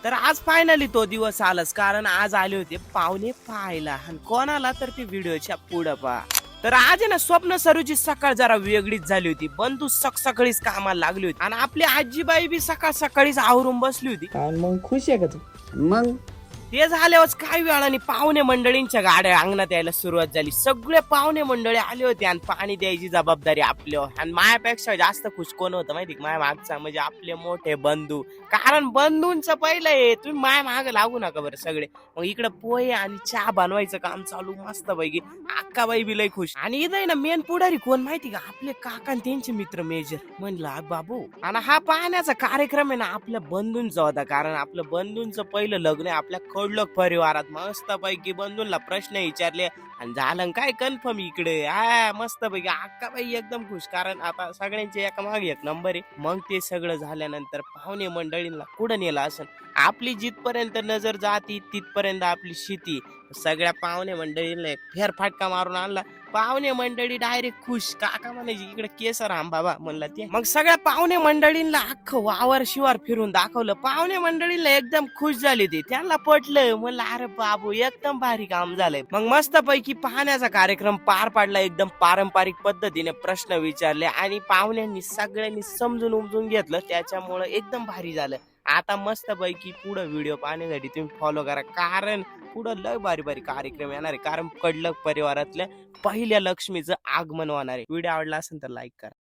तर आज फायनली तो दिवस आलाच, कारण आज आले होते पाहुणे पाहायला. आणि कोणाला तर ते व्हिडिओच्या पुढं पहा. तर आज आहे ना, स्वप्न सरूची सकाळ जरा वेगळीच झाली होती. बंधू सकाळीच कामाला लागली होती आणि आपली आजीबाई बी सकाळीच आवरून बसली होती. आणि मग खुश आहे का तू? मग ते झाल्यावर काही वेळाने पाहुणे मंडळींच्या गाड्या अंगणात यायला सुरुवात झाली. सगळे पाहुणे मंडळी आले होते आणि पाणी द्यायची जबाबदारी आपल्यावर. आणि मायापेक्षा जास्त खुश कोण होतं माहिती का? माया मागचा म्हणजे आपले मोठे बंधू. कारण बंधूंचं पहिलं आहे, तुम्ही माया माग लागू नका बरं सगळे. मग इकडे पोहे आणि चहा बनवायचं काम चालू मस्त पैकी. अक्काबाई बी लय खुश. आणि इथं आहे ना, मेन पुढारी कोण माहिती का? आपले काका आणि त्यांचे मित्र मेजर. म्हणला बाबू, आणि हा पाहण्याचा कार्यक्रम आहे ना आपल्या बंधूंचा होता. कारण आपलं बंधूंचं पहिलं लग्न आहे आपल्या कडलोक परिवारात. मस्त पैकी बंधूंना प्रश्न विचारले आणि झालं काय कन्फर्म इकडे. मस्त पैकी अक्काबाई एकदम खुश, कारण आता सगळ्यांचे एका मागे एक नंबर आहे. मग ते सगळं झाल्यानंतर पाहुणे मंडळींना कुठं नेलं असं, आपली जिथपर्यंत नजर जाती तिथपर्यंत आपली शेती. सगळ्या पाहुणे मंडळींना एक फेरफाटका मारून आणला. पाहुणे मंडळी डायरेक्ट खुश. काका म्हणायची इकडे केसर आम बाबा, म्हणला ते. मग सगळ्या पाहुणे मंडळींना अख्खं वावर शिवार फिरून दाखवलं. पाहुणे मंडळींना एकदम खुश झाली ती. त्यांना पटलं. म्हणलं अरे बाबू, एकदम भारी काम झालंय. मग मस्त पैकी पाहण्याचा कार्यक्रम पार पाडला. एकदम पारंपरिक पद्धतीने प्रश्न विचारले आणि पाहुण्यांनी सगळ्यांनी समजून उमजून घेतलं. त्याच्यामुळे एकदम भारी झालं. आता मस्त पैकी पुढे व्हिडिओ पाहण्यासाठी तुम्ही फॉलो करा, कारण पुढं लय भारी कार्यक्रम येणार आहे. कारण कडलक परिवारातल्या पहिल्या लक्ष्मीचं आगमन होणार आहे. व्हिडिओ आवडला असेल तर लाईक करा.